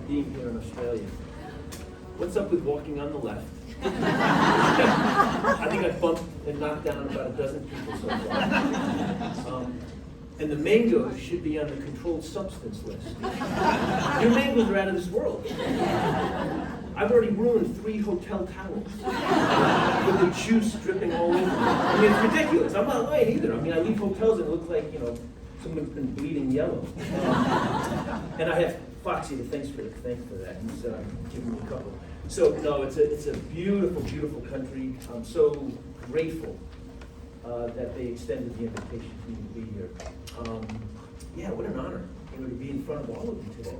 being here in Australia. What's up with walking on the left? I think I've bumped and knocked down about a dozen people so far. And the mangoes should be on the controlled substance list. Your mangoes are out of this world. I've already ruined 3 hotel towels with the juice dripping all over me. I mean, it's ridiculous. I'm not lying either. I mean, I leave hotels and it looks like, someone's been bleeding yellow. And I have Foxy to thank for that. He's given me a couple. So, no, it's a beautiful, beautiful country. I'm so grateful that they extended the invitation for me to be here. Yeah, what an honor, to be in front of all of you today.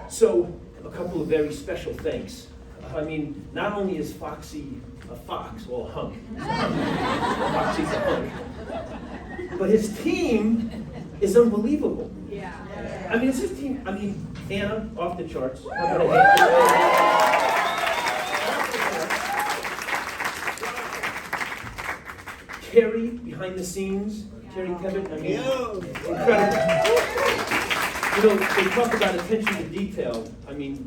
So, a couple of very special thanks. Not only is Foxy a fox, well, a hunk. Foxy's a hunk. But his team is unbelievable. Yeah. It's his team. Anna, off the charts. How about Anna? Terry, behind the scenes. Terry Kevin, incredible. They talk about attention to detail.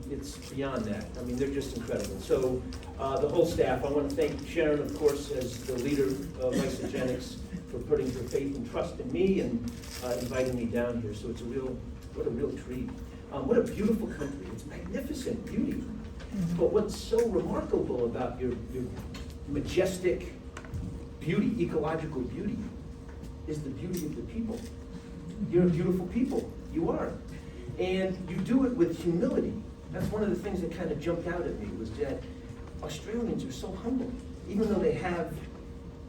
It's beyond that. They're just incredible. So, the whole staff, I want to thank Sharon, of course, as the leader of Isogenics, for putting her faith and trust in me and inviting me down here. So it's what a real treat. What a beautiful country. It's magnificent beauty. But what's so remarkable about your majestic beauty, ecological beauty, is the beauty of the people. You're a beautiful people. You are. And you do it with humility. That's one of the things that kind of jumped out at me, was that Australians are so humble, even though they have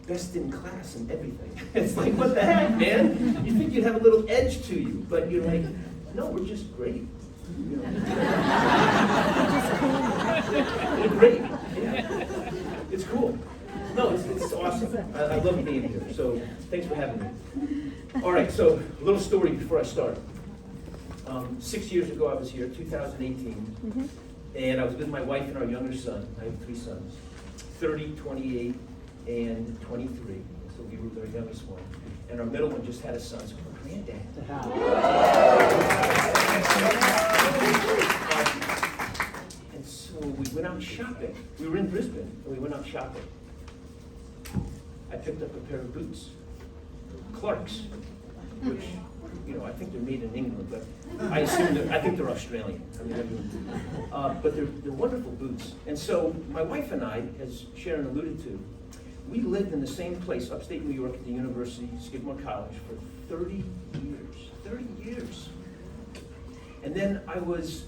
best in class and everything. It's like, what the heck, man? You think you'd have a little edge to you, but you're like, no, we're just great. We're great. Yeah. It's cool. No, it's awesome. I love being here. So thanks for having me. All right, so a little story before I start. 6 years ago, I was here, 2018, and I was with my wife and our younger son. I have 3 sons, 30, 28, and 23. So we were their youngest one. And our middle one just had a son, so we're granddad. And so we went out shopping. We were in Brisbane, and we went out shopping. I picked up a pair of boots, Clarks, which, I think they're made in England, but I think they're Australian. But they're wonderful boots. And so my wife and I, as Sharon alluded to, we lived in the same place, upstate New York, at the University, Skidmore College, for 30 years. 30 years. And then I was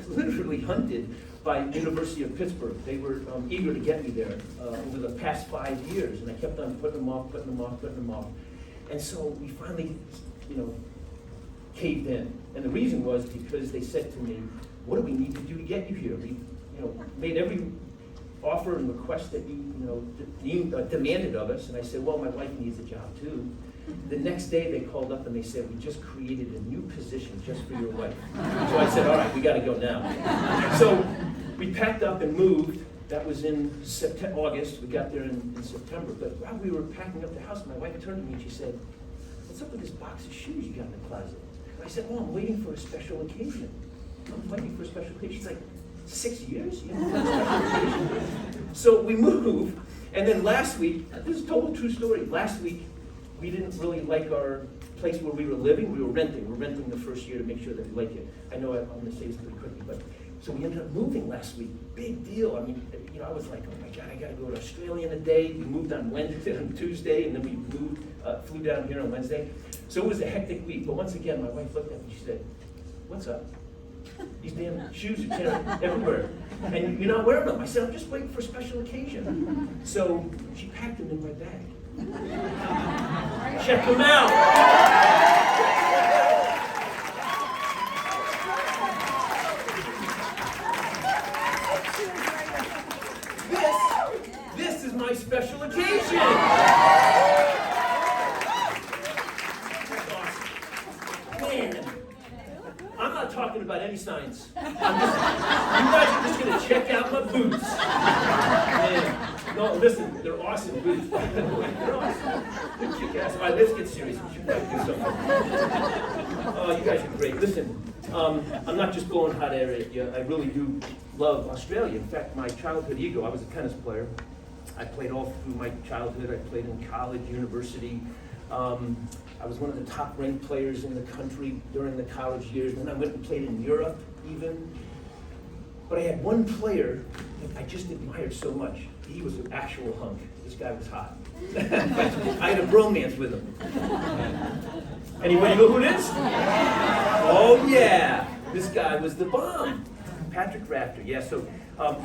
literally hunted by University of Pittsburgh. They were eager to get me there over the past 5 years, and I kept on putting them off. And so we finally, caved in. And the reason was because they said to me, what do we need to do to get you here? We, made every offer and request that you, demanded of us. And I said, well, my wife needs a job too. The next day they called up and they said, we just created a new position just for your wife. So I said, all right, we got to go now. So we packed up and moved. That was in August. We got there in September. But while we were packing up the house, my wife turned to me and she said, what's up with this box of shoes you got in the closet? And I said, oh, I'm waiting for a special occasion. I'm waiting for a special occasion. She's like, 6 years? You know, for a special occasion? So we moved, and then last week, this is a total true story. Last week, we didn't really like our place where we were living. We were renting. We're renting the first year to make sure that we like it. I know I'm going to say this pretty quickly, but so we ended up moving last week. Big deal. I mean, I was like, oh my God, I got to go to Australia in a day. We moved on Tuesday, and then we flew down here on Wednesday. So it was a hectic week. But once again, my wife looked at me. She said, "What's up? These damn shoes are tearing everywhere, and you're not wearing them." I said, "I'm just waiting for a special occasion." So she packed them in my bag. Check them out. This is my special occasion. That's awesome. Man, I'm not talking about any science. You guys are just going to check out my boots. Man. No, listen, they're awesome boots. They're awesome. They're kick-ass. All right, let's get serious. We should probably do something. Oh, you guys are great. Listen, I'm not just blowing hot air at you. I really do love Australia. In fact, my childhood ego, I was a tennis player. I played all through my childhood. I played in college, university. I was one of the top ranked players in the country during the college years. Then I went and played in Europe even. But I had one player that I just admired so much. He was an actual hunk. This guy was hot. I had a bromance with him. Anybody know who it is? Oh yeah, this guy was the bomb. Patrick Rafter, yeah, so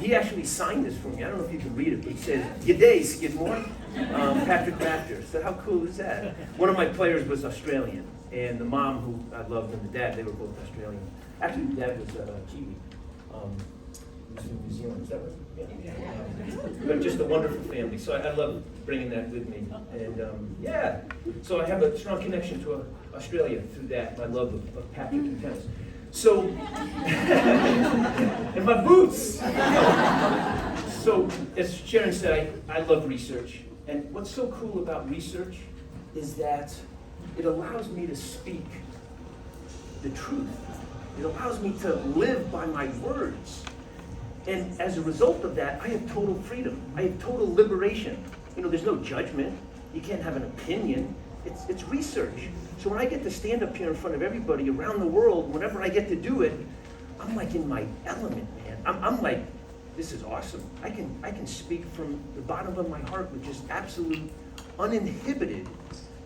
he actually signed this for me. I don't know if you can read it, but he says, "G'day, Skidmore." Patrick Rafter. So how cool is that? One of my players was Australian, and the mom, who I loved, and the dad, they were both Australian. Actually, the dad was Kiwi. He was in New Zealand, is that right? Yeah. But just a wonderful family, so I love bringing that with me. And yeah, so I have a strong connection to Australia through that, my love of Patrick and tennis. So, and my boots. So, as Sharon said, I love research. And what's so cool about research is that it allows me to speak the truth. It allows me to live by my words. And as a result of that, I have total freedom. I have total liberation. You know, there's no judgment. You can't have an opinion. It's research. So when I get to stand up here in front of everybody around the world, whenever I get to do it, I'm like in my element, man. I'm like, this is awesome. I can speak from the bottom of my heart with just absolute, uninhibited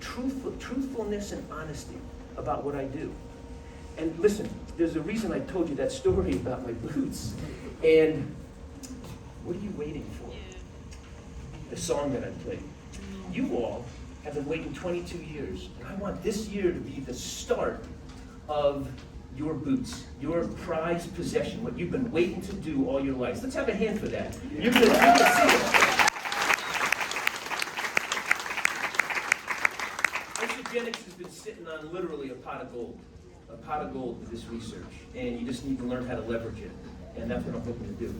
truthfulness and honesty about what I do. And listen, there's a reason I told you that story about my boots. And what are you waiting for? The song that I played. You all have been waiting 22 years. And I want this year to be the start of your boots, your prized possession, what you've been waiting to do all your life. Let's have a hand for that. You can see it. Isagenix has been sitting on literally a pot of gold with this research. And you just need to learn how to leverage it. And that's what I'm hoping to do.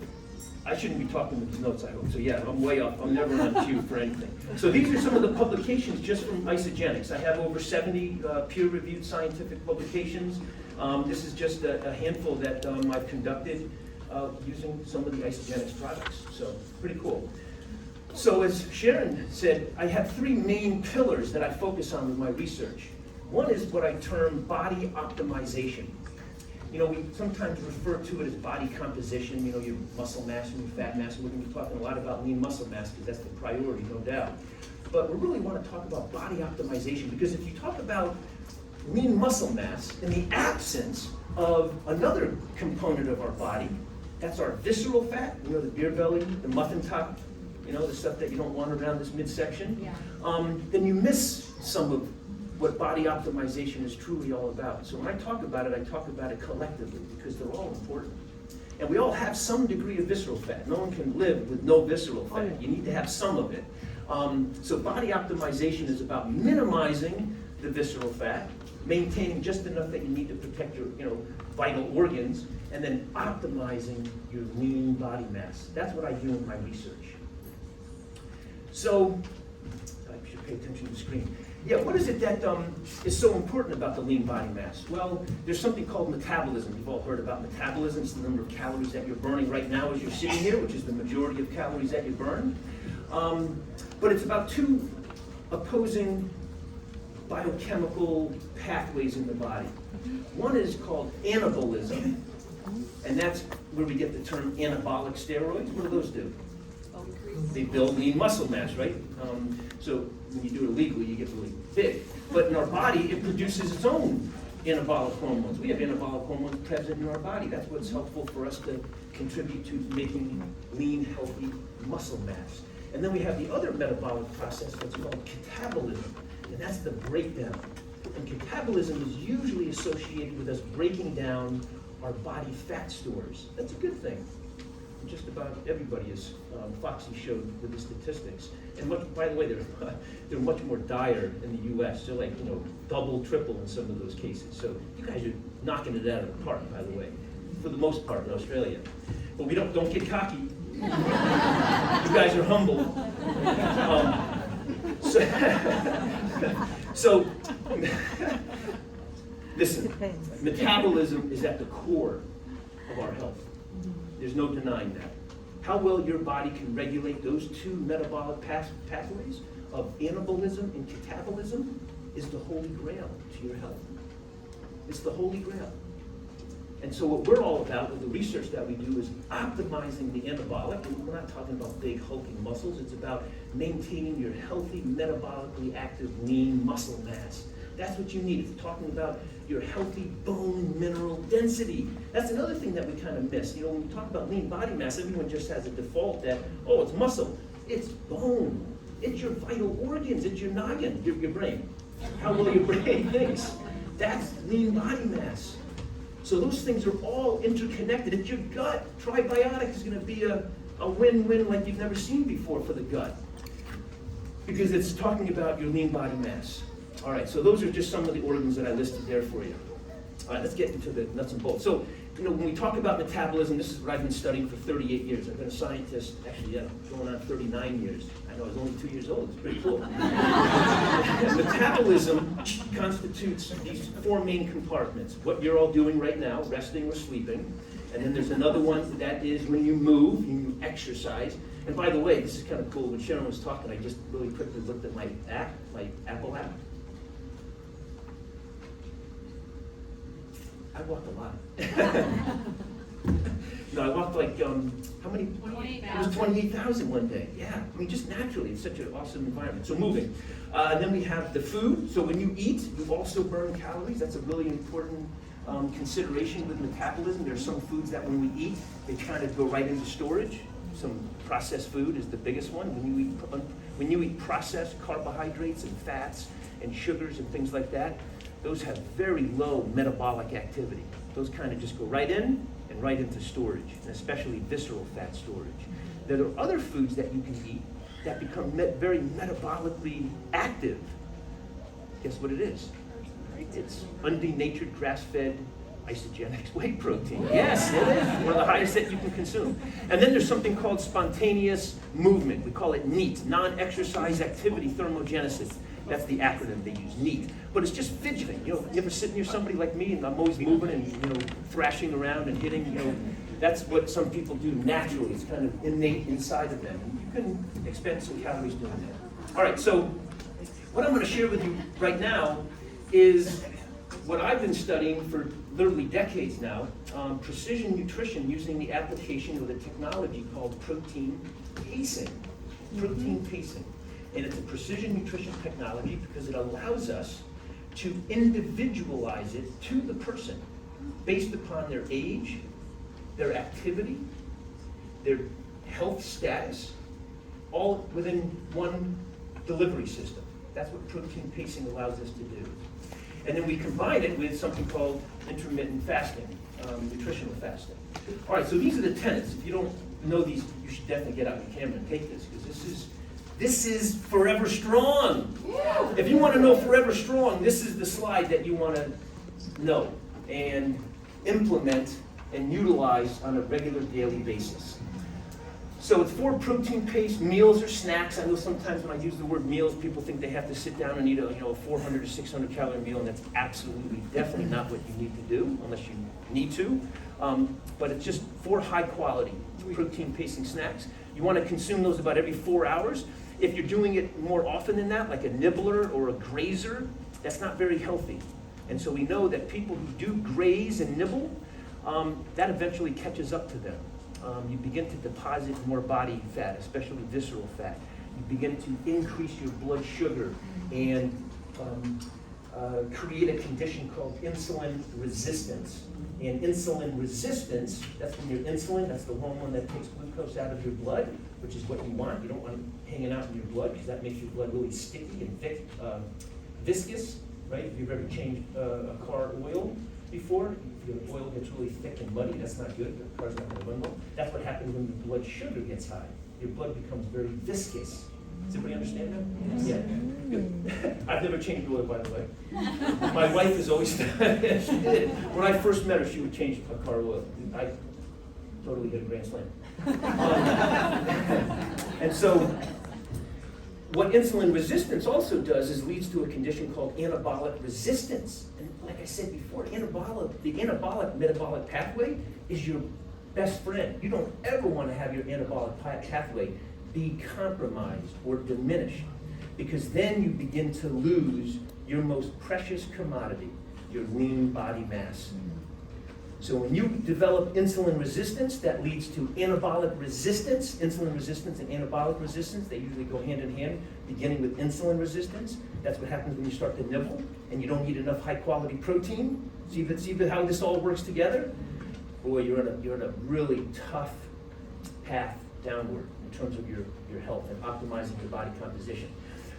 I shouldn't be talking with these notes, I hope. So yeah, I'm way off. I'm never on cue for anything. So these are some of the publications just from Isagenix. I have over 70 peer-reviewed scientific publications. This is just a handful that I've conducted using some of the Isagenix products. So pretty cool. So as Sharon said, I have three main pillars that I focus on with my research. One is what I term body optimization. You know, we sometimes refer to it as body composition, you know, your muscle mass and your fat mass. We're going to be talking a lot about lean muscle mass because that's the priority, no doubt. But we really want to talk about body optimization because if you talk about lean muscle mass in the absence of another component of our body, that's our visceral fat, you know, the beer belly, the muffin top, you know, the stuff that you don't want around this midsection, then you miss some of what body optimization is truly all about. So when I talk about it collectively because they're all important. And we all have some degree of visceral fat. No one can live with no visceral fat. You need to have some of it. So body optimization is about minimizing the visceral fat, maintaining just enough that you need to protect your vital organs, and then optimizing your lean body mass. That's what I do in my research. So, I should pay attention to the screen. Yeah, what is it that is so important about the lean body mass? Well, there's something called metabolism. You've all heard about metabolism. It's the number of calories that you're burning right now as you're sitting here, which is the majority of calories that you burn. But it's about two opposing biochemical pathways in the body. One is called anabolism, and that's where we get the term anabolic steroids. What do those do? They build lean muscle mass, right? So when you do it illegally, you get really big. But in our body, it produces its own anabolic hormones. We have anabolic hormones present in our body. That's what's helpful for us to contribute to making lean, healthy muscle mass. And then we have the other metabolic process that's called catabolism, and that's the breakdown. And catabolism is usually associated with us breaking down our body fat stores. That's a good thing. Just about everybody, as Foxy showed with the statistics. And by the way, they're much more dire in the U.S. They're like, double, triple in some of those cases. So you guys are knocking it out of the park, by the way, for the most part in Australia. But we don't get cocky. You guys are humble. So Listen, metabolism is at the core of our health. There's no denying that. How well your body can regulate those two metabolic pathways of anabolism and catabolism is the holy grail to your health. It's the holy grail. And so what we're all about with the research that we do is optimizing the anabolic, and we're not talking about big hulking muscles, it's about maintaining your healthy, metabolically active, lean muscle mass. That's what you need. It's talking about your healthy bone mineral density. That's another thing that we kind of miss. You know, when we talk about lean body mass, everyone just has a default that, oh, it's muscle. It's bone. It's your vital organs. It's your noggin, your brain. How well your brain thinks. That's lean body mass. So those things are all interconnected. It's your gut. Tribiotic is going to be a win-win like you've never seen before for the gut, because it's talking about your lean body mass. All right, so those are just some of the organs that I listed there for you. All right, let's get into the nuts and bolts. So, you know, when we talk about metabolism, this is what I've been studying for 38 years. I've been a scientist, actually, going on 39 years. I know I was only 2 years old. It's pretty cool. Metabolism constitutes these four main compartments. What you're all doing right now, resting or sleeping. And then there's another one that is when you move, you exercise. And by the way, this is kind of cool. When Sharon was talking, I just really quickly looked at my app, my Apple app. I walked a lot. No, I walked like, how many? 28,000. It was 28,000 one day. Yeah, I mean, just naturally, it's such an awesome environment. So moving. And then we have the food. So when you eat, you also burn calories. That's a really important consideration with metabolism. There are some foods that when we eat, they kind of go right into storage. Some processed food is the biggest one. When you eat processed carbohydrates and fats and sugars and things like that, those have very low metabolic activity. Those kind of just go right in and right into storage, and especially visceral fat storage. There are other foods that you can eat that become very metabolically active. Guess what it is? It's undenatured, grass-fed, isogenic whey protein. Yes, it is. One of the highest that you can consume. And then there's something called spontaneous movement. We call it NEAT, non-exercise activity thermogenesis. That's the acronym they use, NEAT. But it's just fidgeting. You know, you ever sit near somebody like me and I'm always moving and, you know, thrashing around and hitting, you know, that's what some people do naturally. It's kind of innate inside of them. And you can expend some calories doing that. All right, so what I'm going to share with you right now is what I've been studying for literally decades now, precision nutrition using the application of the technology called protein pacing. Protein pacing. And it's a precision nutrition technology because it allows us to individualize it to the person based upon their age, their activity, their health status, all within one delivery system. That's what protein pacing allows us to do. And then we combine it with something called intermittent fasting, nutritional fasting. All right, so these are the tenets. If you don't know these, you should definitely get out your camera and take this, because this is Forever Strong. Yeah. If you want to know Forever Strong, this is the slide that you want to know and implement and utilize on a regular daily basis. So it's 4 protein-paced meals or snacks. I know sometimes when I use the word meals, people think they have to sit down and eat a 400 to 600 calorie meal, and that's absolutely, definitely not what you need to do unless you need to. But it's just 4 high-quality protein-pacing snacks. You want to consume those about every 4 hours. If you're doing it more often than that, like a nibbler or a grazer, that's not very healthy. And so we know that people who do graze and nibble, that eventually catches up to them. You begin to deposit more body fat, especially visceral fat. You begin to increase your blood sugar and create a condition called insulin resistance. And insulin resistance, that's when your insulin, that's the hormone that takes glucose out of your blood, which is what you want. You don't want it hanging out in your blood because that makes your blood really sticky and thick, viscous, right? If you've ever changed a car oil before, if the oil gets really thick and muddy, that's not good. The car's not going to run well. That's what happens when your blood sugar gets high. Your blood becomes very viscous. Does everybody understand that? Yes. Yeah. Good. I've never changed oil, by the way. My wife has always she did. When I first met her, she would change a car oil. I totally hit a grand slam. And so what insulin resistance also does is leads to a condition called anabolic resistance. And like I said before, the anabolic metabolic pathway is your best friend. You don't ever want to have your anabolic pathway be compromised or diminished, because then you begin to lose your most precious commodity, your lean body mass. So when you develop insulin resistance, that leads to anabolic resistance. Insulin resistance and anabolic resistance, they usually go hand in hand, beginning with insulin resistance. That's what happens when you start to nibble and you don't eat enough high quality protein. See how this all works together? Boy, you're in a really tough path downward in terms of your health and optimizing your body composition.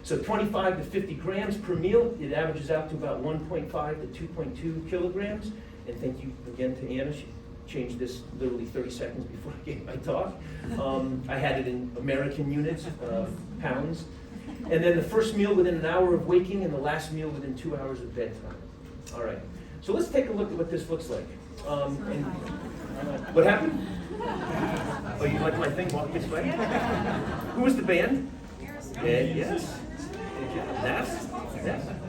So 25 to 50 grams per meal, it averages out to about 1.5 to 2.2 kilograms. And thank you again to Anna. She changed this literally 30 seconds before I gave my talk. I had it in American units, pounds. And then the first meal within an hour of waking and the last meal within 2 hours of bedtime. All right, so let's take a look at what this looks like. What happened? Oh, you like my thing, walk this way? Who was the band? Yes.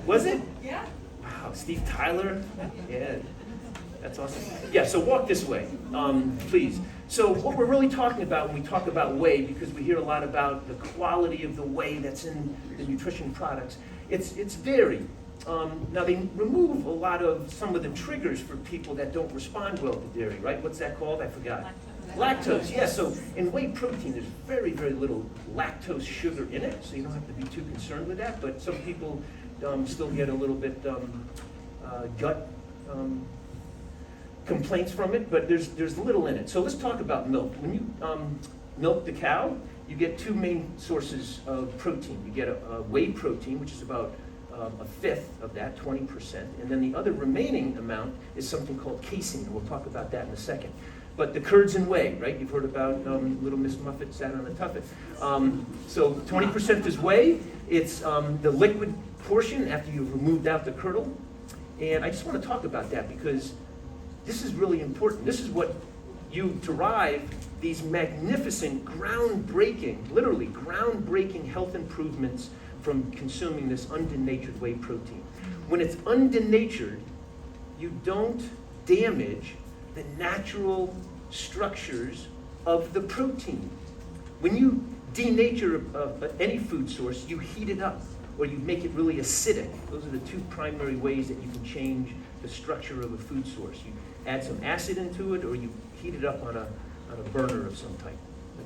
Was it? Yeah. Wow, Steve Tyler? Yeah. That's awesome. Yeah, so walk this way, please. So what we're really talking about when we talk about whey, because we hear a lot about the quality of the whey that's in the nutrition products, it's varied. Now they remove a lot of some of the triggers for people that don't respond well to dairy, right? What's that called? I forgot. Lactose, yeah. So in whey protein, there's very, very little lactose sugar in it, so you don't have to be too concerned with that. But some people still get a little bit gut complaints from it, but there's little in it. So let's talk about milk. When you milk the cow, you get two main sources of protein. You get a whey protein, which is about a fifth of that, 20%, and then the other remaining amount is something called casein, and we'll talk about that in a second. But the curds and whey, right? You've heard about Little Miss Muffet sat on a tuffet. So 20% is whey. It's the liquid portion after you've removed out the curdle. And I just want to talk about that because this is really important. This is what you derive these magnificent, groundbreaking, literally groundbreaking health improvements from consuming this undenatured whey protein. When it's undenatured, you don't damage the natural structures of the protein. When you denature any food source, you heat it up or you make it really acidic. Those are the two primary ways that you can change the structure of a food source. You add some acid into it or you heat it up on a burner of some type,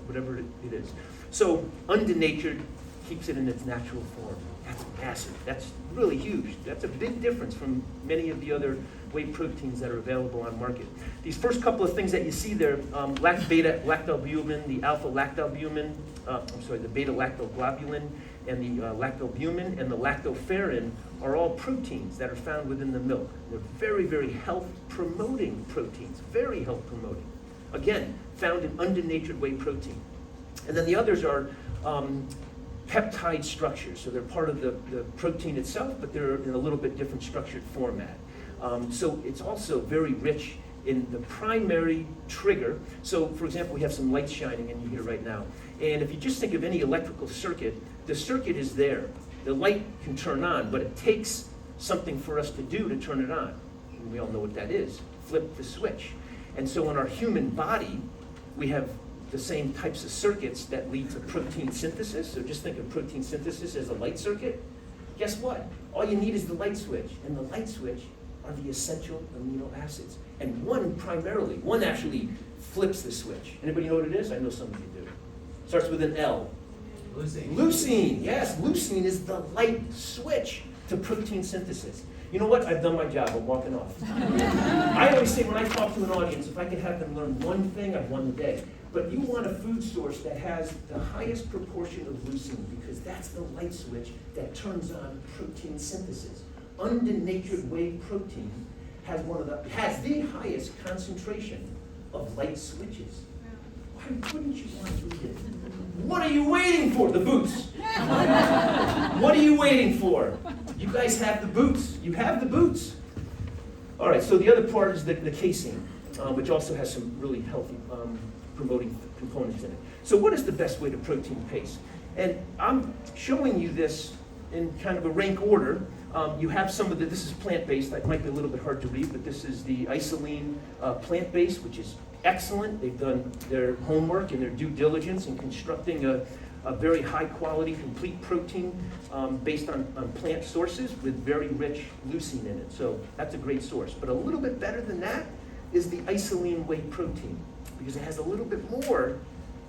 whatever it is. So undenatured keeps it in its natural form. That's massive. That's really huge. That's a big difference from many of the other whey proteins that are available on market. These first couple of things that you see there, beta lactalbumin, the alpha lactalbumin, the beta lactoglobulin, and the lactalbumin and the lactoferrin are all proteins that are found within the milk. They're very, very health-promoting proteins, very health-promoting. Again, found in undenatured whey protein. And then the others are peptide structures. So they're part of the protein itself, but they're in a little bit different structured format. So it's also very rich in the primary trigger. So for example, we have some lights shining in here right now. And if you just think of any electrical circuit, the circuit is there. The light can turn on, but it takes something for us to do to turn it on. And we all know what that is. Flip the switch. And so in our human body, we have the same types of circuits that lead to protein synthesis. So just think of protein synthesis as a light circuit. Guess what? All you need is the light switch. And the light switch are the essential amino acids. And one actually flips the switch. Anybody know what it is? I know some of you do. Starts with an L. Leucine. Leucine, yes. Leucine is the light switch to protein synthesis. You know what? I've done my job. I'm walking off. I always say when I talk to an audience, if I could have them learn one thing, I've won the day. But you want a food source that has the highest proportion of leucine because that's the light switch that turns on protein synthesis. Undenatured whey protein has the highest concentration of light switches. Why wouldn't you want to read it? What are you waiting for? The boots. What are you waiting for? You guys have the boots. You have the boots. All right, so the other part is the casein, which also has some really healthy promoting components in it. So what is the best way to protein paste? And I'm showing you this in kind of a rank order. You have some of this is plant-based. That might be a little bit hard to read, but this is the isoline plant-based, which is excellent. They've done their homework and their due diligence in constructing a very high-quality, complete protein based on plant sources with very rich leucine in it. So that's a great source. But a little bit better than that is the isoline whey protein, because it has a little bit more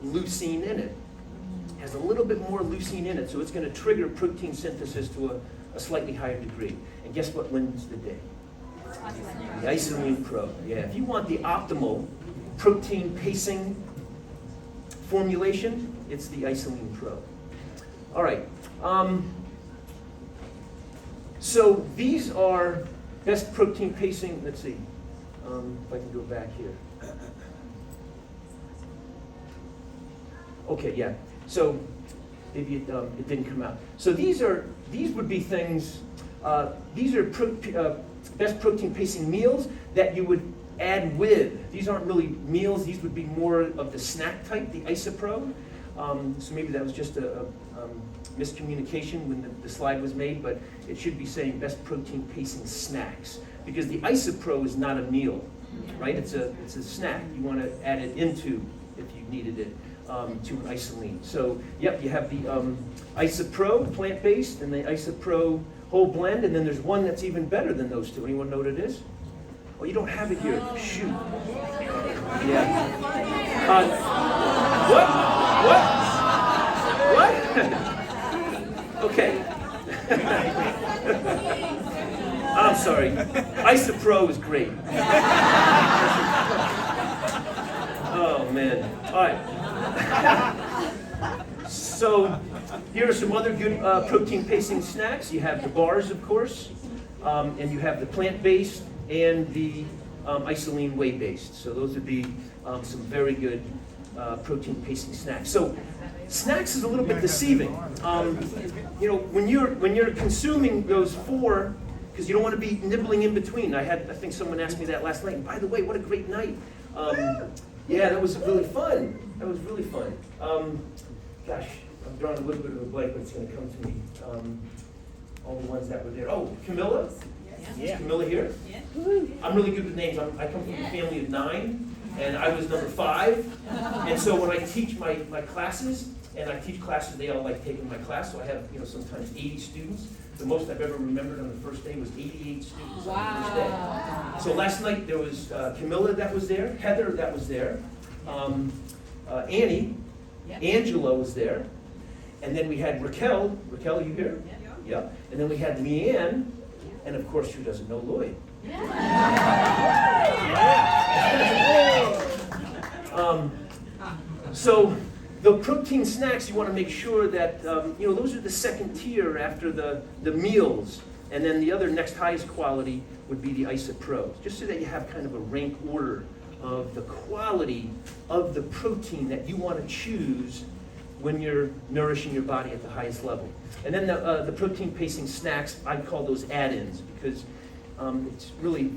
leucine in it. It has a little bit more leucine in it, so it's going to trigger protein synthesis to a slightly higher degree. And guess what wins the day? The Isoline Pro. Yeah, if you want the optimal protein pacing formulation, it's the Isoline Pro. All right. So these are best protein pacing. Let's see if I can go back here. Okay, yeah. So maybe it didn't come out. So these would be things. These are best protein pacing meals that you would add with. These aren't really meals. These would be more of the snack type, the Isopro. So maybe that was just a miscommunication when the slide was made, but it should be saying best protein pacing snacks, because the Isopro is not a meal, right? It's a snack. You want to add it into, if you needed it, to an isoline. So yep, you have the Isopro plant-based and the Isopro whole blend, and then there's one that's even better than those two. Anyone know what it is? Oh, you don't have it here. Shoot. Yeah. What? Okay. I'm sorry. Isopro is great. Oh, man. All right. So here are some other good protein pacing snacks. You have the bars, of course, and you have the plant-based and the isoline whey-based. So those would be some very good protein pacing snacks. So snacks is a little bit deceiving. You know, when you're consuming those four, because you don't want to be nibbling in between. I think someone asked me that last night. And by the way, what a great night. Yeah, that was really fun. That was really fun. Gosh, I'm drawing a little bit of a blank, but it's going to come to me. All the ones that were there. Oh, Camilla? Yeah. Is Camilla here? Yeah. I'm really good with names. I come from a family of 9, and I was number 5. And so when I teach my classes, and I teach classes, they all like taking my class, so I have, sometimes 80 students. The most I've ever remembered on the first day was 88 students on the first day. So last night there was Camilla that was there, Heather that was there, Annie, Angela was there, and then we had Raquel. Raquel, are you here? Yeah. And then we had Leanne, and of course, who doesn't know Lloyd? So the protein snacks, you want to make sure that, those are the second tier after the meals. And then the other next highest quality would be the Isopro, just so that you have kind of a rank order of the quality of the protein that you want to choose when you're nourishing your body at the highest level. And then the protein pacing snacks, I call those add-ins, because it's really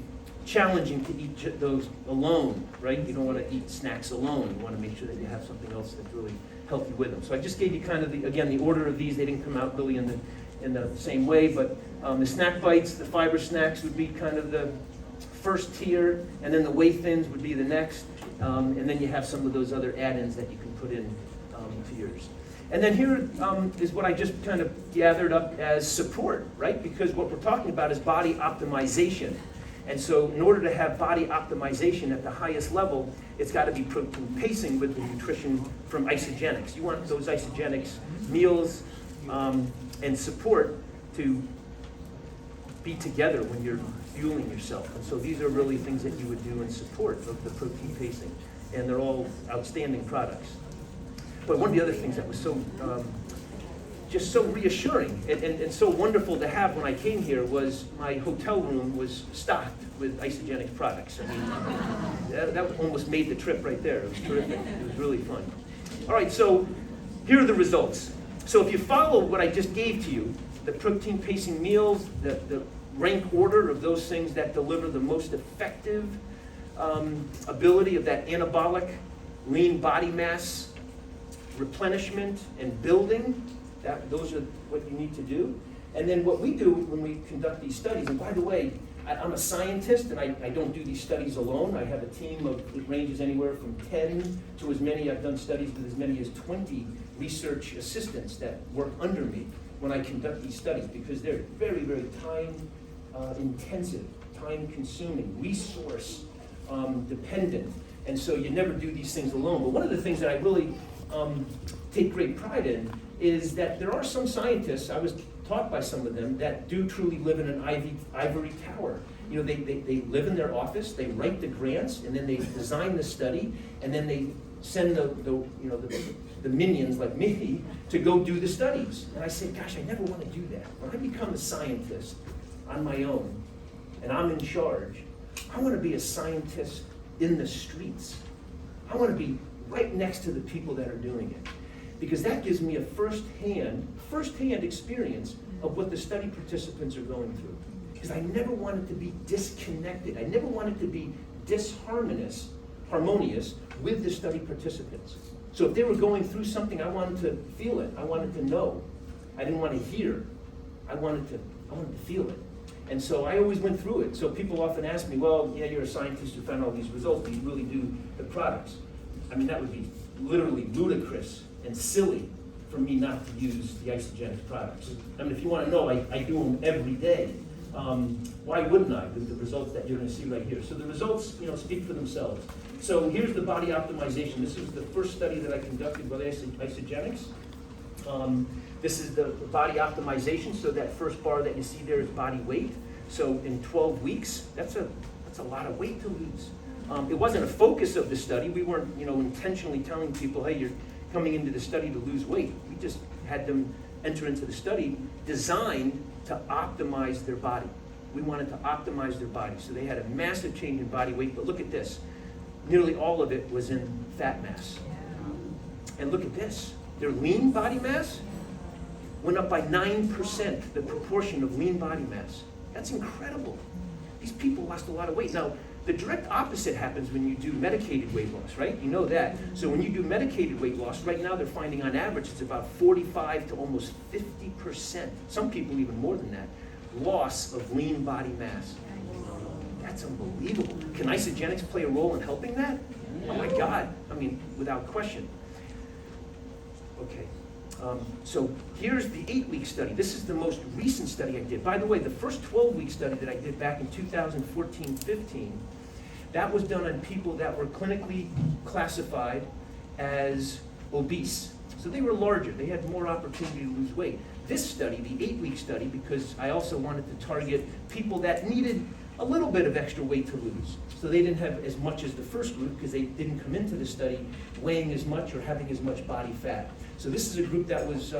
challenging to eat those alone, right? You don't want to eat snacks alone. You want to make sure that you have something else that's really healthy with them. So I just gave you kind of the order of these. They didn't come out really in the same way, but the snack bites, the fiber snacks would be kind of the first tier, and then the whey thins would be the next, and then you have some of those other add-ins that you can put in to yours. And then here is what I just kind of gathered up as support, right? Because what we're talking about is body optimization. And so in order to have body optimization at the highest level, it's got to be protein pacing with the nutrition from isogenics. You want those isogenics, meals, and support to be together when you're fueling yourself. And so these are really things that you would do in support of the protein pacing. And they're all outstanding products. But one of the other things that was so just so reassuring and so wonderful to have when I came here was my hotel room was stocked with isogenic products. I mean, that almost made the trip right there. It was terrific. It was really fun. All right, so here are the results. So if you follow what I just gave to you, the protein pacing meals, the rank order of those things that deliver the most effective ability of that anabolic lean body mass replenishment and building. Those are what you need to do. And then what we do when we conduct these studies, and by the way, I'm a scientist and I don't do these studies alone. I have a team it ranges anywhere from 10 to as many, I've done studies with as many as 20 research assistants that work under me when I conduct these studies, because they're very, very time intensive, time consuming, resource dependent. And so you never do these things alone. But one of the things that I really take great pride in is that there are some scientists, I was taught by some of them, that do truly live in an ivory tower. You know, they live in their office, they write the grants, and then they design the study, and then they send the minions like me to go do the studies. And I say, gosh, I never want to do that. When I become a scientist on my own, and I'm in charge, I want to be a scientist in the streets. I want to be right next to the people that are doing it, because that gives me a first-hand experience of what the study participants are going through. Because I never wanted to be disconnected. I never wanted to be harmonious with the study participants. So if they were going through something, I wanted to feel it. I wanted to know. I didn't want to hear. I wanted to feel it. And so I always went through it. So people often ask me, well, yeah, you're a scientist who found all these results. Do you really do the products? I mean, that would be literally ludicrous and silly for me not to use the Isagenix products. I mean, if you want to know, I do them every day. Why wouldn't I, with the results that you're going to see right here? So the results, speak for themselves. So here's the body optimization. This was the first study that I conducted with Isagenix. This is the body optimization. So that first bar that you see there is body weight. So in 12 weeks, that's a lot of weight to lose. It wasn't a focus of the study. We weren't, intentionally telling people, hey, you're coming into the study to lose weight. We just had them enter into the study designed to optimize their body. We wanted to optimize their body. So they had a massive change in body weight, but look at this. Nearly all of it was in fat mass. And look at this. Their lean body mass went up by 9%, the proportion of lean body mass. That's incredible. These people lost a lot of weight. Now, the direct opposite happens when you do medicated weight loss, right? You know that. So when you do medicated weight loss, right now they're finding on average it's about 45 to almost 50%, some people even more than that, loss of lean body mass. That's unbelievable. Can Isagenix play a role in helping that? Oh my God, I mean, without question. Okay, so here's the 8-week study. This is the most recent study I did. By the way, the first 12-week study that I did back in 2014-15, that was done on people that were clinically classified as obese. So they were larger, they had more opportunity to lose weight. This study, the 8-week study, because I also wanted to target people that needed a little bit of extra weight to lose. So they didn't have as much as the first group because they didn't come into the study weighing as much or having as much body fat. So this is a group that was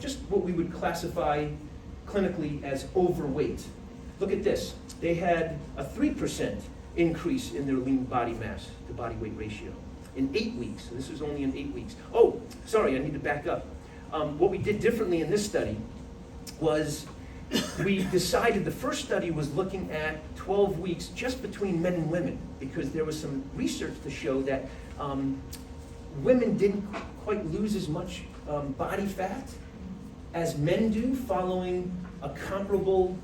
just what we would classify clinically as overweight. Look at this. They had a 3% increase in their lean body mass to body weight ratio in 8 weeks. So this was only in 8 weeks. Oh, sorry, I need to back up. What we did differently in this study was we decided the first study was looking at 12 weeks just between men and women, because there was some research to show that women didn't quite lose as much body fat as men do following a comparable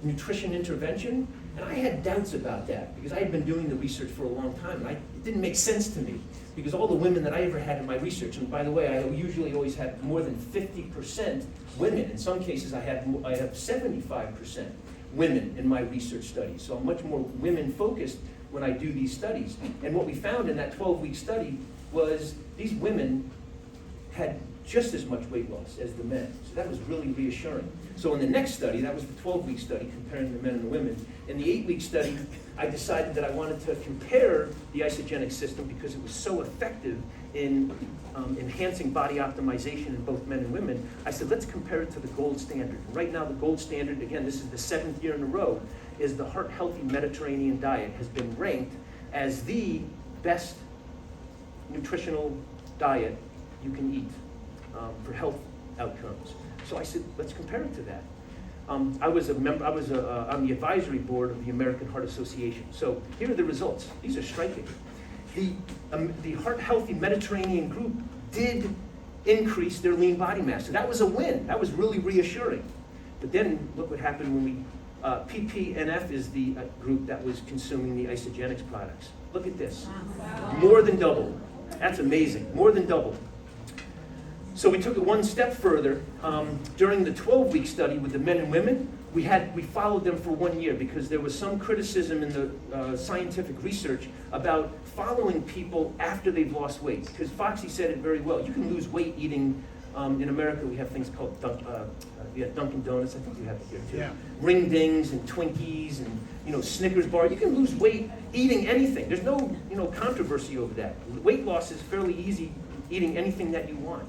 nutrition intervention. And I had doubts about that because I had been doing the research for a long time, and it didn't make sense to me because all the women that I ever had in my research, and by the way, I usually always had more than 50% women. In some cases, I have 75% women in my research studies. So I'm much more women-focused when I do these studies. And what we found in that 12-week study was these women had just as much weight loss as the men. So that was really reassuring. So in the next study, that was the 12-week study comparing the men and the women. In the 8-week study, I decided that I wanted to compare the Isagenix system because it was so effective in enhancing body optimization in both men and women. I said, let's compare it to the gold standard. Right now, the gold standard, again, this is the 7th year in a row, is the heart-healthy Mediterranean diet has been ranked as the best nutritional diet you can eat for health outcomes. So I said, let's compare it to that. I was on the advisory board of the American Heart Association. So here are the results. These are striking. The Heart Healthy Mediterranean group did increased their lean body mass. So that was a win. That was really reassuring. But then look what happened when we, PPNF is the group that was consuming the isogenics products. Look at this. Wow. More than double. That's amazing. More than double. So we took it one step further. During the 12-week study with the men and women, we followed them for 1 year because there was some criticism in the scientific research about following people after they've lost weight. Because Foxy said it very well. You can lose weight eating, in America we have things called Dunkin' Donuts, I think you have it here too. Yeah. Ring dings and Twinkies and Snickers bar. You can lose weight eating anything. There's no controversy over that. Weight loss is fairly easy eating anything that you want.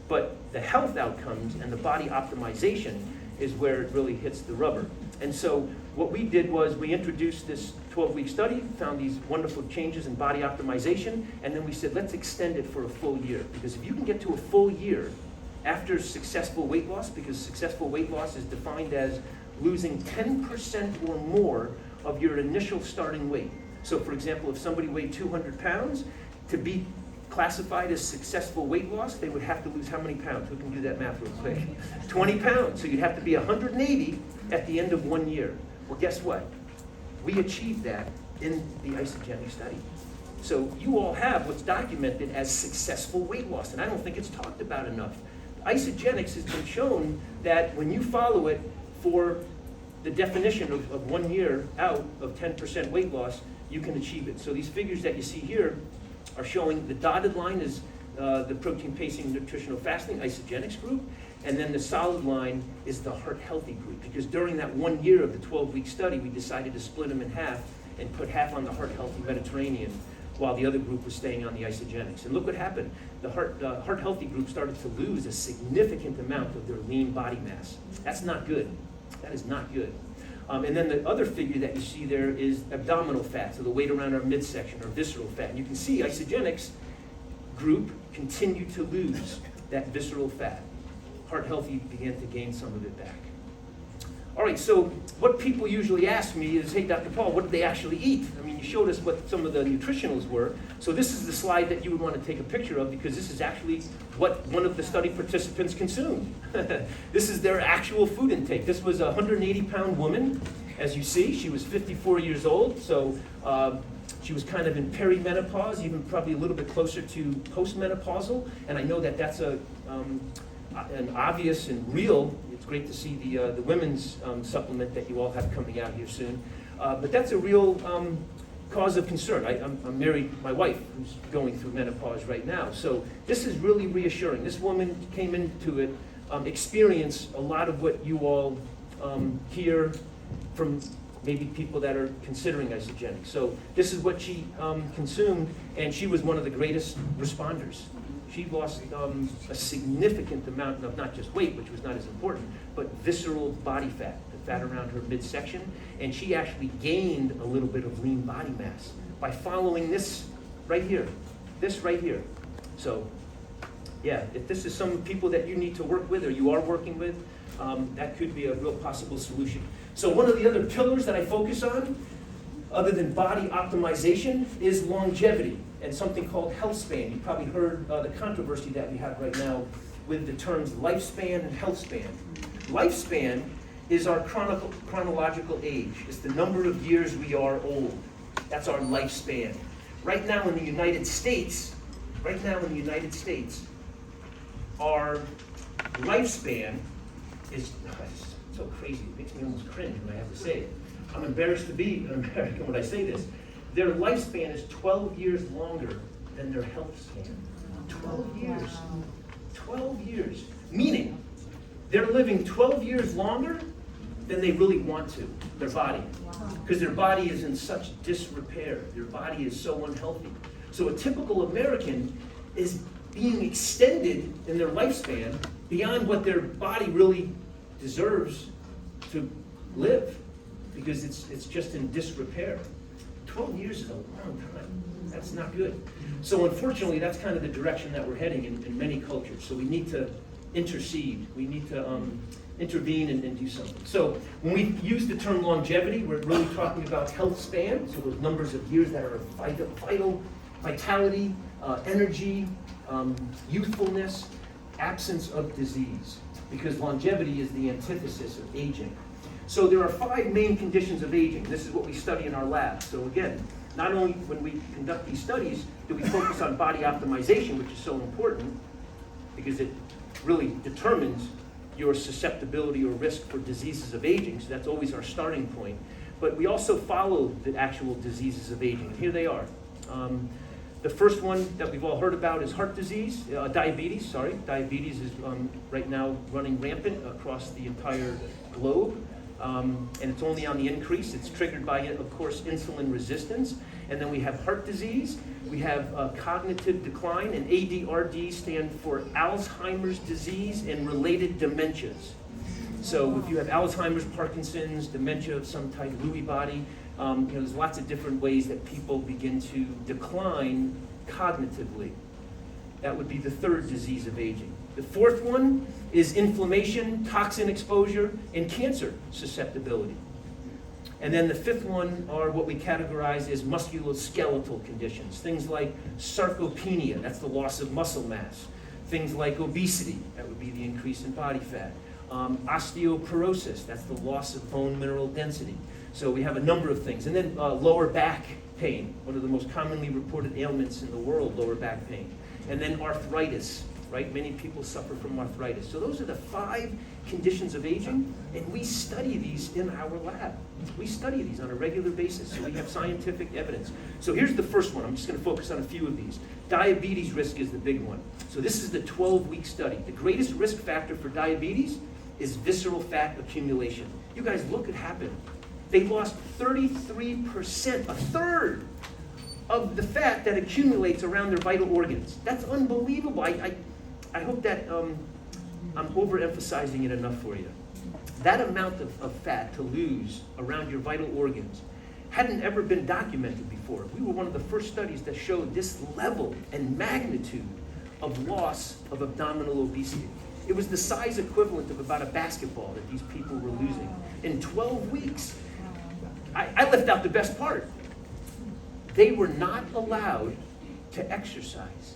But the health outcomes and the body optimization is where it really hits the rubber. And so what we did was we introduced this 12-week study, found these wonderful changes in body optimization, and then we said, let's extend it for a full year. Because if you can get to a full year after successful weight loss, because successful weight loss is defined as losing 10% or more of your initial starting weight. So for example, if somebody weighed 200 pounds, to be classified as successful weight loss, they would have to lose how many pounds? Who can do that math real quick? 20 pounds. So you'd have to be 180 at the end of 1 year. Well, guess what? We achieved that in the isogenic study. So you all have what's documented as successful weight loss, and I don't think it's talked about enough. Isogenics has been shown that when you follow it for the definition of 1 year out of 10% weight loss, you can achieve it. So these figures that you see here are showing the dotted line is the protein pacing nutritional fasting isogenics group, and then the solid line is the heart healthy group, because during that 1 year of the 12-week study, we decided to split them in half and put half on the heart healthy Mediterranean while the other group was staying on the isogenics. And look what happened. The heart healthy group started to lose a significant amount of their lean body mass. That's not good. That is not good. And then the other figure that you see there is abdominal fat, so the weight around our midsection, or visceral fat. And you can see isogenics group continued to lose that visceral fat. Heart healthy began to gain some of it back. All right, so what people usually ask me is, hey, Dr. Paul, what did they actually eat? I mean, you showed us what some of the nutritionals were. So this is the slide that you would want to take a picture of, because this is actually what one of the study participants consumed. This is their actual food intake. This was a 180-pound woman. As you see, she was 54 years old, so she was kind of in perimenopause, even probably a little bit closer to postmenopausal. And I know that that's an obvious and real. It's great to see the women's supplement that you all have coming out here soon. But that's a real cause of concern. I'm married, my wife, who's going through menopause right now. So this is really reassuring. This woman came into it, experienced a lot of what you all hear from maybe people that are considering isogenic. So this is what she consumed, and she was one of the greatest responders. She lost a significant amount of not just weight, which was not as important, but visceral body fat, the fat around her midsection, and she actually gained a little bit of lean body mass by following this right here. So yeah, if this is some people that you need to work with or you are working with, that could be a real possible solution. So one of the other pillars that I focus on, other than body optimization, is longevity and something called health span. You probably heard the controversy that we have right now with the terms lifespan and health span. Lifespan is our chronological age. It's the number of years we are old. That's our lifespan. Right now in the United States, our lifespan is so crazy. It makes me almost cringe when I have to say it. I'm embarrassed to be an American when I say this. Their lifespan is 12 years longer than their health span. 12 years. 12 years. Meaning, they're living 12 years longer than they really want to, their body. Because their body is in such disrepair. Their body is so unhealthy. So a typical American is being extended in their lifespan beyond what their body really deserves to live, because it's just in disrepair. 12 years is a long time. That's not good. So unfortunately, that's kind of the direction that we're heading in many cultures. So we need to intercede. We need to intervene and do something. So when we use the term longevity, we're really talking about health span, so those numbers of years that are vital, vitality, energy, youthfulness. absence of disease, because longevity is the antithesis of aging. So there are 5 main conditions of aging. This is what we study in our lab. So again, not only when we conduct these studies do we focus on body optimization, which is so important, because it really determines your susceptibility or risk for diseases of aging, so that's always our starting point. But we also follow the actual diseases of aging, and here they are. The first one that we've all heard about is heart disease, diabetes, sorry. Diabetes is right now running rampant across the entire globe, and it's only on the increase. It's triggered by, of course, insulin resistance. And then we have heart disease, we have cognitive decline, and ADRD stand for Alzheimer's disease and related dementias. So if you have Alzheimer's, Parkinson's, dementia of some type, Lewy body, there's lots of different ways that people begin to decline cognitively. That would be the third disease of aging. The fourth one is inflammation, toxin exposure, and cancer susceptibility. And then the fifth one are what we categorize as musculoskeletal conditions. Things like sarcopenia, that's the loss of muscle mass. Things like obesity, that would be the increase in body fat. Osteoporosis, that's the loss of bone mineral density. So we have a number of things. And then lower back pain, one of the most commonly reported ailments in the world, lower back pain. And then arthritis, right? Many people suffer from arthritis. So those are the 5 conditions of aging, and we study these in our lab. We study these on a regular basis, so we have scientific evidence. So here's the first one. I'm just going to focus on a few of these. Diabetes risk is the big one. So this is the 12-week study. The greatest risk factor for diabetes is visceral fat accumulation. You guys, look what happened. They lost 33%, a third of the fat that accumulates around their vital organs. That's unbelievable. I hope that I'm overemphasizing it enough for you. That amount of fat to lose around your vital organs hadn't ever been documented before. We were one of the first studies that showed this level and magnitude of loss of abdominal obesity. It was the size equivalent of about a basketball that these people were losing in 12 weeks. I left out the best part. They were not allowed to exercise.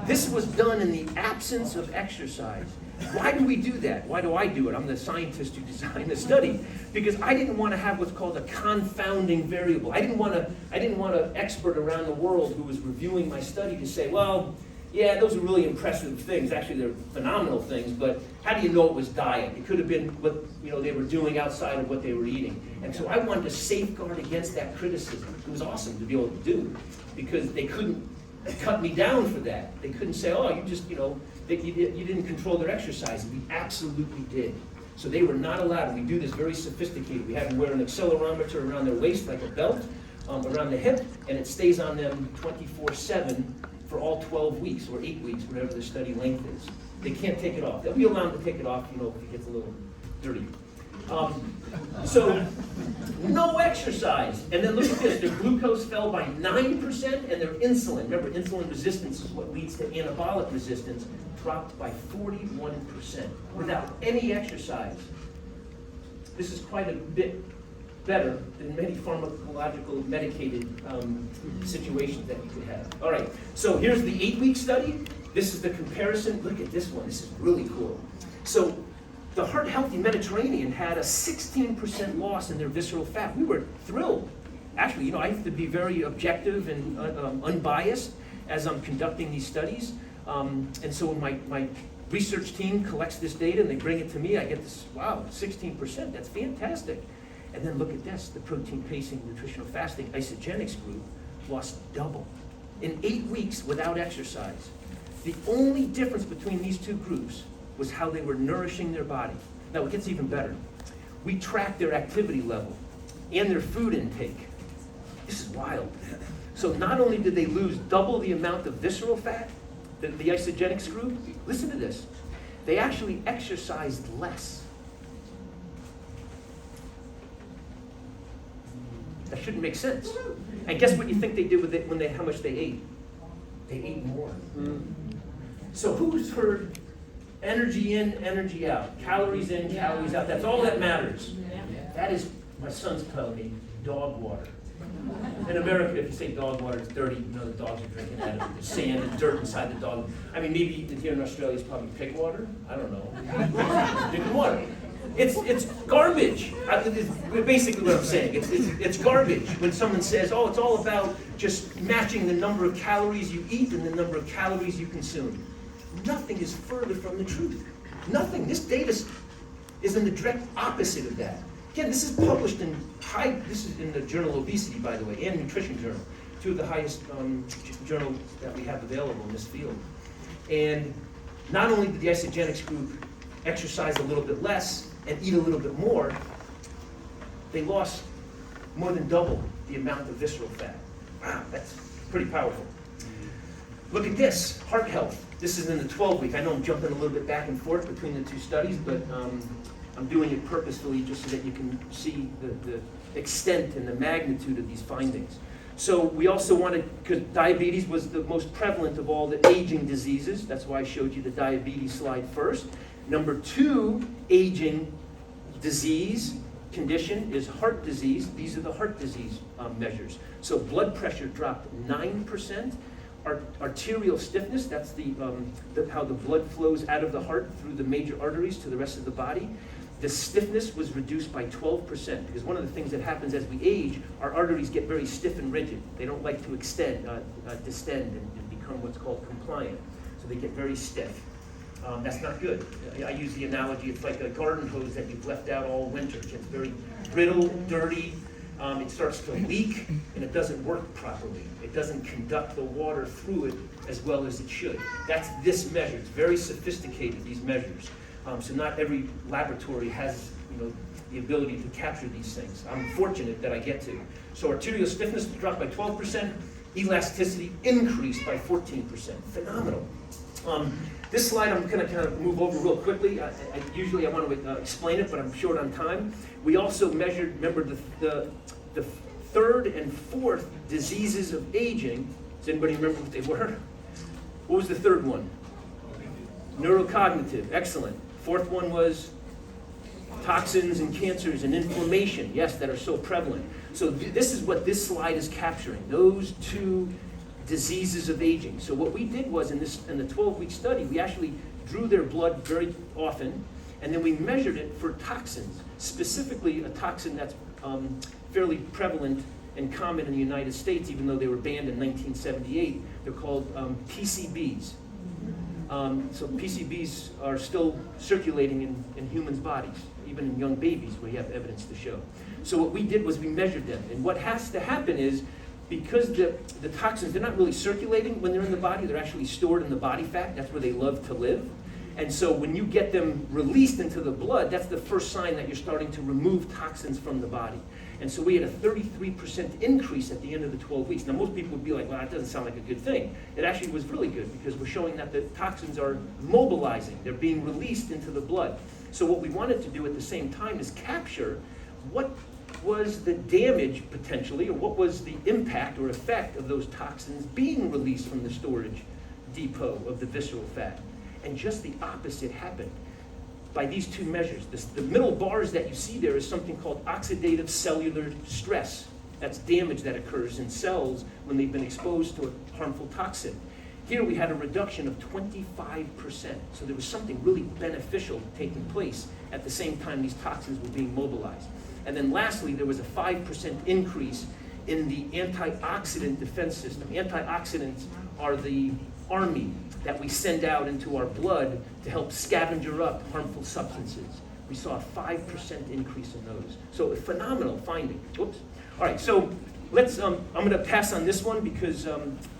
This was done in the absence of exercise. Why do we do that? Why do I do it? I'm the scientist who designed the study. Because I didn't want to have what's called a confounding variable. I didn't want an expert around the world who was reviewing my study to say, well, yeah, those are really impressive things. Actually, they're phenomenal things, but how do you know it was diet? It could have been what they were doing outside of what they were eating. And so I wanted to safeguard against that criticism. It was awesome to be able to do, because they couldn't cut me down for that. They couldn't say, oh, you just, you didn't control their exercise. We absolutely did. So they were not allowed. We do this very sophisticated. We have them wear an accelerometer around their waist like a belt, around the hip, and it stays on them 24/7 for all 12 weeks or 8 weeks, whatever the study length is. They can't take it off. They'll be allowed to take it off, if it gets a little dirty. So no exercise. And then look at this. Their glucose fell by 9%, and their insulin, remember, insulin resistance is what leads to anabolic resistance, dropped by 41% without any exercise. This is quite a bit better than many pharmacological medicated situations that you could have. All right, so here's the 8-week study. This is the comparison. Look at this one. This is really cool. So the Heart Healthy Mediterranean had a 16% loss in their visceral fat. We were thrilled. Actually, I have to be very objective and unbiased as I'm conducting these studies. And so when my research team collects this data and they bring it to me, I get this, wow, 16%, that's fantastic. And then look at this, the protein pacing nutritional fasting isogenics group lost double in 8 weeks without exercise. The only difference between these two groups was how they were nourishing their body. Now it gets even better. We tracked their activity level and their food intake. This is wild. So not only did they lose double the amount of visceral fat, the isogenics group, listen to this, they actually exercised less. That shouldn't make sense. And guess what you think they did with it how much they ate? They ate more. So who's heard energy in, energy out? Calories in, calories out. That's all that matters. That is, my son's telling me, dog water. In America, if you say dog water is dirty, you know the dogs are drinking out of it. There's sand and dirt inside the dog. I mean, maybe here in Australia it's probably pig water. I don't know. Drinking water. It's garbage. It's basically what I'm saying. It's garbage when someone says, oh, it's all about just matching the number of calories you eat and the number of calories you consume. Nothing is further from the truth. Nothing. This data is in the direct opposite of that. Again, this is published this is in the Journal of Obesity, by the way, and Nutrition Journal, two of the highest journals that we have available in this field. And not only did the isogenics group exercise a little bit less and eat a little bit more, they lost more than double the amount of visceral fat. Wow, that's pretty powerful. Look at this, heart health. This is in the 12-week. I know I'm jumping a little bit back and forth between the two studies, but I'm doing it purposefully just so that you can see the extent and the magnitude of these findings. So we also wanted, because diabetes was the most prevalent of all the aging diseases. That's why I showed you the diabetes slide first. Number 2 aging disease condition is heart disease. These are the heart disease measures. So blood pressure dropped 9%. Arterial stiffness, that's how the blood flows out of the heart through the major arteries to the rest of the body. The stiffness was reduced by 12%, because one of the things that happens as we age, our arteries get very stiff and rigid. They don't like to distend and become what's called compliant. So they get very stiff. That's not good. I use the analogy, it's like a garden hose that you've left out all winter. It gets very brittle, dirty, it starts to leak, and it doesn't work properly. It doesn't conduct the water through it as well as it should. That's this measure. It's very sophisticated, these measures. So not every laboratory has, the ability to capture these things. I'm fortunate that I get to. So arterial stiffness dropped by 12%, elasticity increased by 14%. Phenomenal. This slide I'm going to kind of move over real quickly. Usually I want to explain it, but I'm short on time. We also measured, remember, the third and fourth diseases of aging. Does anybody remember what they were? What was the third one? Neurocognitive. Excellent. Fourth one was toxins and cancers and inflammation. Yes, that are so prevalent. So this is what this slide is capturing, those two diseases of aging. So what we did was in the 12-week study, we actually drew their blood very often, and then we measured it for toxins, specifically a toxin that's fairly prevalent and common in the United States, even though they were banned in 1978. They're called PCBs. So PCBs are still circulating in humans' bodies, even in young babies, where you have evidence to show. So what we did was we measured them. And what has to happen is, because the toxins, they're not really circulating when they're in the body, they're actually stored in the body fat. That's where they love to live. And so when you get them released into the blood, that's the first sign that you're starting to remove toxins from the body. And so we had a 33% increase at the end of the 12 weeks. Now most people would be like, well, that doesn't sound like a good thing. It actually was really good, because we're showing that the toxins are mobilizing. They're being released into the blood. So what we wanted to do at the same time is capture what was the damage potentially, or what was the impact or effect of those toxins being released from the storage depot of the visceral fat. And just the opposite happened by these two measures. The middle bars that you see there is something called oxidative cellular stress. That's damage that occurs in cells when they've been exposed to a harmful toxin. Here we had a reduction of 25%. So there was something really beneficial taking place at the same time these toxins were being mobilized. And then lastly, there was a 5% increase in the antioxidant defense system. Antioxidants are the army that we send out into our blood to help scavenger up harmful substances. We saw a 5% increase in those. So a phenomenal finding. Whoops. All right, so let's, I'm going to pass on this one, because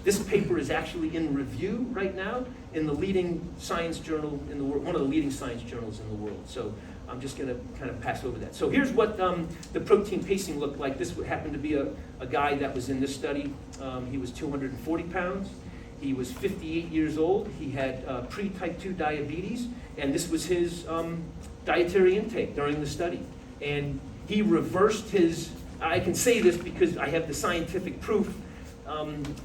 this paper is actually in review right now in the leading science journal in the world, one of the leading science journals in the world. So I'm just going to kind of pass over that. So here's what the protein pacing looked like. This happened to be a guy that was in this study. He was 240 pounds. He was 58 years old. He had pre-type 2 diabetes, and this was his dietary intake during the study. And he reversed his, I can say this because I have the scientific proof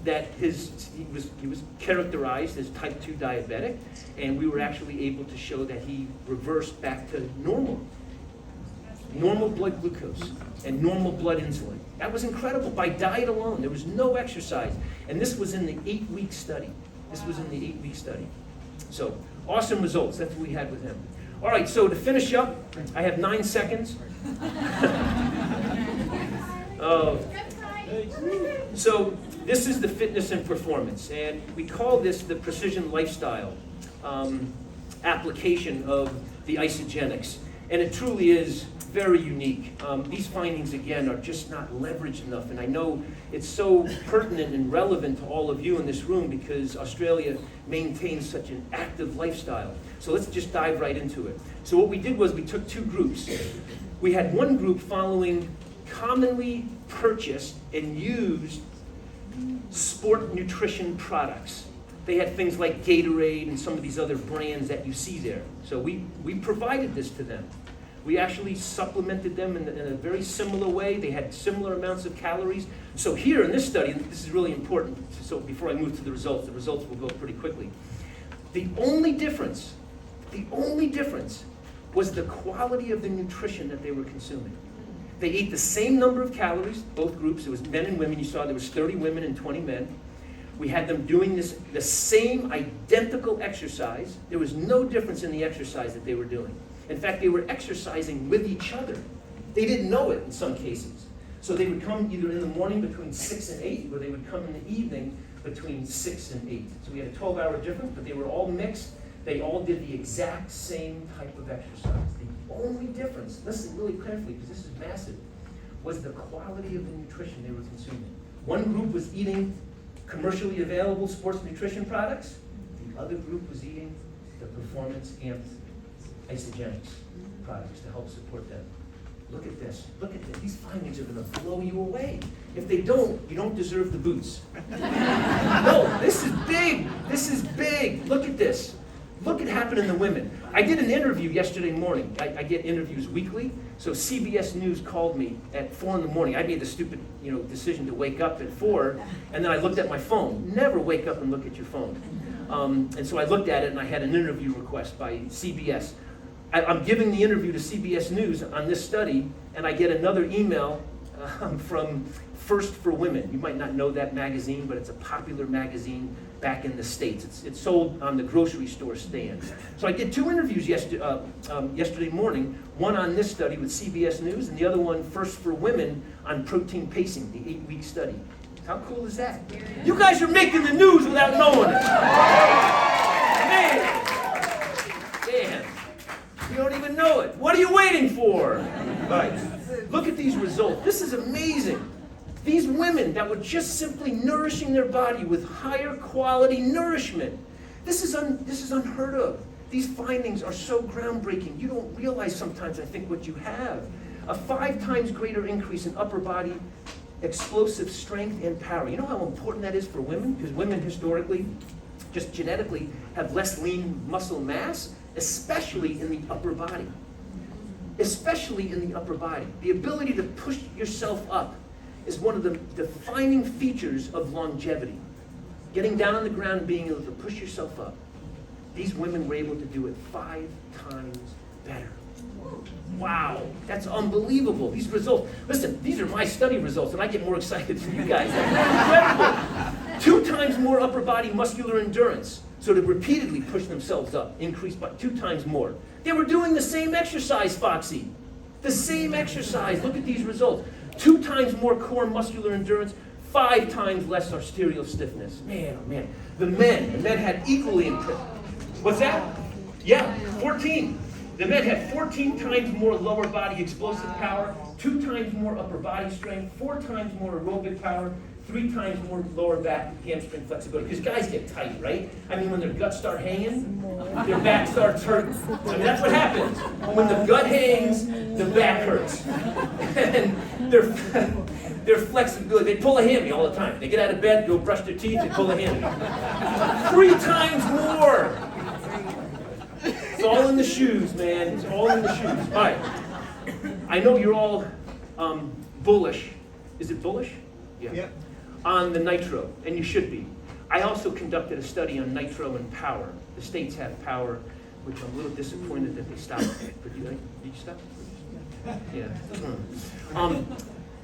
that he was characterized as type 2 diabetic, and we were actually able to show that he reversed back to normal. normal blood glucose and normal blood insulin. That was incredible, by diet alone. There was no exercise. And this was in the 8-week study. So, awesome results. That's what we had with him. All right, so to finish up, I have 9 seconds. So this is the fitness and performance, and we call this the precision lifestyle application of the isogenics. And it truly is very unique. These findings, again, are just not leveraged enough, and I know it's so pertinent and relevant to all of you in this room because Australia maintains such an active lifestyle. So let's just dive right into it. So what we did was we took 2 groups. We had one group following commonly purchased and used sport nutrition products. They had things like Gatorade and some of these other brands that you see there. So we provided this to them. We actually supplemented them in a very similar way. They had similar amounts of calories. So here in this study, and this is really important, so before I move to the results will go pretty quickly. The only difference was the quality of the nutrition that they were consuming. They ate the same number of calories, both groups. It was men and women. You saw there was 30 women and 20 men. We had them doing the same identical exercise. There was no difference in the exercise that they were doing. In fact, they were exercising with each other. They didn't know it in some cases. So they would come either in the morning between 6 and 8, or they would come in the evening between 6 and 8. So we had a 12-hour difference, but they were all mixed. They all did the exact same type of exercise. The only difference, listen really carefully because this is massive, was the quality of the nutrition they were consuming. One group was eating commercially available sports nutrition products. The other group was eating the performance amped isogenics products to help support them. Look at this. Look at this. These findings are going to blow you away. If they don't, you don't deserve the boots. No, this is big. This is big. Look at this. Look at happening in the women. I did an interview yesterday morning. I get interviews weekly. So CBS News called me at 4 in the morning. I made the stupid, decision to wake up at 4, and then I looked at my phone. Never wake up and look at your phone. And so I looked at it, and I had an interview request by CBS. I'm giving the interview to CBS News on this study, and I get another email from First for Women. You might not know that magazine, but it's a popular magazine back in the States. It's sold on the grocery store stands. So I did 2 interviews yesterday morning, one on this study with CBS News, and the other one, First for Women, on protein pacing, the 8-week study. How cool is that? You guys are making the news without knowing it. Man. You don't even know it. What are you waiting for? All right. Look at these results. This is amazing. These women that were just simply nourishing their body with higher quality nourishment. This is unheard of. These findings are so groundbreaking. You don't realize sometimes, I think, what you have. A 5 times greater increase in upper body explosive strength and power. You know how important that is for women? Because women historically, just genetically, have less lean muscle mass, especially in the upper body. Especially in the upper body. The ability to push yourself up is one of the defining features of longevity. Getting down on the ground and being able to push yourself up. These women were able to do it 5 times better. Wow, that's unbelievable. These results, listen, these are my study results, and I get more excited than you guys. Incredible. 2 times more upper body muscular endurance. So to repeatedly push themselves up, increased by 2 times more. They were doing the same exercise, Foxy. The same exercise. Look at these results. 2 times more core muscular endurance, 5 times less arterial stiffness. Man, oh man. The men had equally impressive. What's that? Yeah, 14. The men had 14 times more lower body explosive power, 2 times more upper body strength, 4 times more aerobic power, 3 times more lower back hamstring flexibility. Because guys get tight, right? I mean, when their guts start hanging, their back starts hurting. I mean, that's what happens. When the gut hangs, the back hurts. And their flexibility, they pull a hammy all the time. They get out of bed, go brush their teeth, and pull a hammy. 3 times more. It's all in the shoes, man. It's all in the shoes. All right. I know you're all bullish. Is it bullish? Yeah. On the nitro, and you should be. I also conducted a study on nitro and power. The states have power, which I'm a little disappointed that they stopped. But did you stop? Yeah.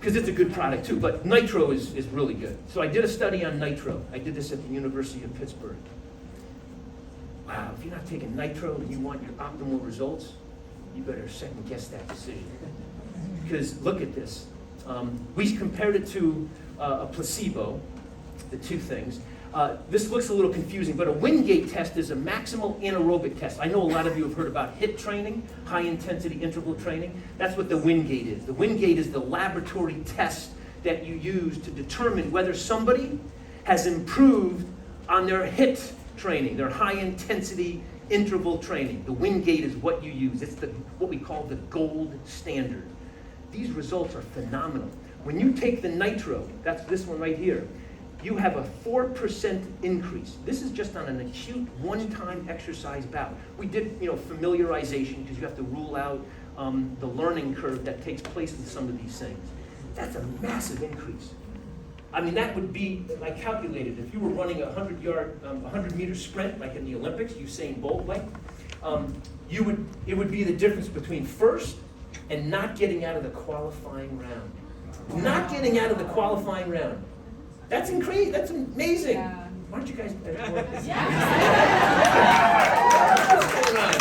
Because it's a good product too, but nitro is really good. So I did a study on nitro. I did this at the University of Pittsburgh. Wow, if you're not taking nitro and you want your optimal results, you better second guess that decision. Because look at this. We compared it to a placebo, the two things. This looks a little confusing, but a Wingate test is a maximal anaerobic test. I know a lot of you have heard about HIIT training, high intensity interval training. That's what the Wingate is. The Wingate is the laboratory test that you use to determine whether somebody has improved on their HIIT training, their high intensity interval training. The Wingate is what you use. It's what we call the gold standard. These results are phenomenal. When you take the nitro, that's this one right here, you have a 4% increase. This is just on an acute one-time exercise bout. We did, familiarization because you have to rule out the learning curve that takes place with some of these things. That's a massive increase. I mean, that would be, I calculated, if you were running a 100-meter sprint, like in the Olympics, Usain Bolt, it would be the difference between first and not getting out of the qualifying round. Not getting out of the qualifying round. That's incredible. That's amazing. Yeah. Why don't you guys? What's going on?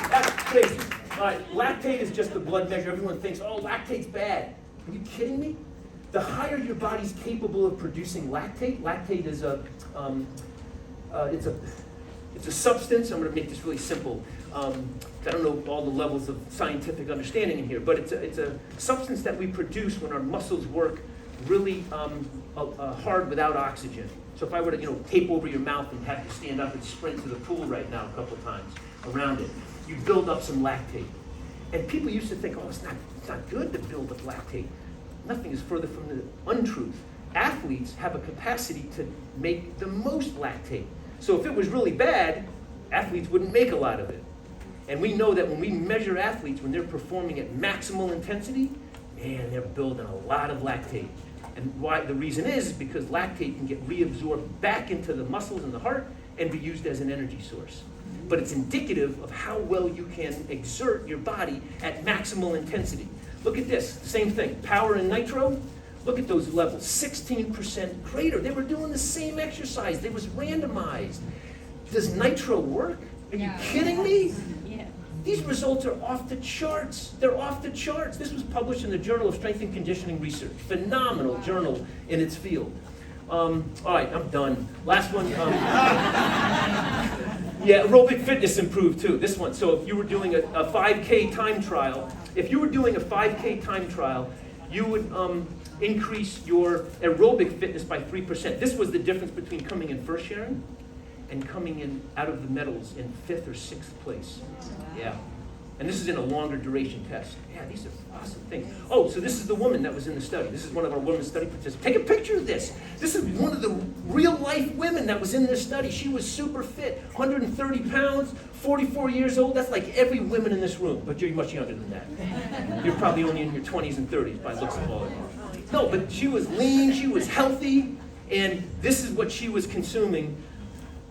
That's crazy. All right, lactate is just the blood measure. Everyone thinks, oh, lactate's bad. Are you kidding me? The higher your body's capable of producing lactate is it's a substance. I'm going to make this really simple. I don't know all the levels of scientific understanding in here, but it's a substance that we produce when our muscles work really hard without oxygen. So if I were to tape over your mouth and have you stand up and sprint to the pool right now a couple times around it, you build up some lactate. And people used to think, oh, it's not good to build up lactate. Nothing is further from the untruth. Athletes have a capacity to make the most lactate. So if it was really bad, athletes wouldn't make a lot of it. And we know that when we measure athletes, when they're performing at maximal intensity, man, they're building a lot of lactate. And why? The reason is because lactate can get reabsorbed back into the muscles and the heart and be used as an energy source. But it's indicative of how well you can exert your body at maximal intensity. Look at this, same thing, power and nitro. Look at those levels, 16% greater. They were doing the same exercise. It was randomized. Does nitro work? Are you kidding me? Yeah. These results are off the charts. They're off the charts. This was published in the Journal of Strength and Conditioning Research. Phenomenal journal in its field. All right, I'm done. Last one. Yeah, aerobic fitness improved too. This one. So if you were doing a 5K time trial, you would increase your aerobic fitness by 3%. This was the difference between coming in first, Sharon, and coming in out of the medals in 5th or 6th place. Yeah. And this is in a longer duration test. Yeah, these are awesome things. Oh, so this is the woman that was in the study. This is one of our women's study participants. Take a picture of this. This is one of the real life women that was in this study. She was super fit, 130 pounds, 44 years old. That's like every woman in this room, but you're much younger than that. You're probably only in your 20s and 30s by looks of all of it. No, but she was lean, she was healthy, and this is what she was consuming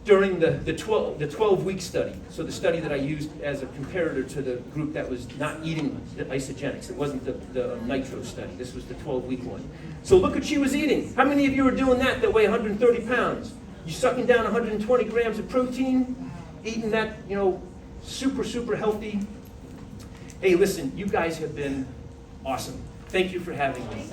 during the 12-week study. So the study that I used as a comparator to the group that was not eating the isogenics. It wasn't the nitro study. This was the 12-week one. So look what she was eating. How many of you are doing that weigh 130 pounds? You sucking down 120 grams of protein, eating that, super, super healthy. Hey, listen, you guys have been awesome. Thank you for having me.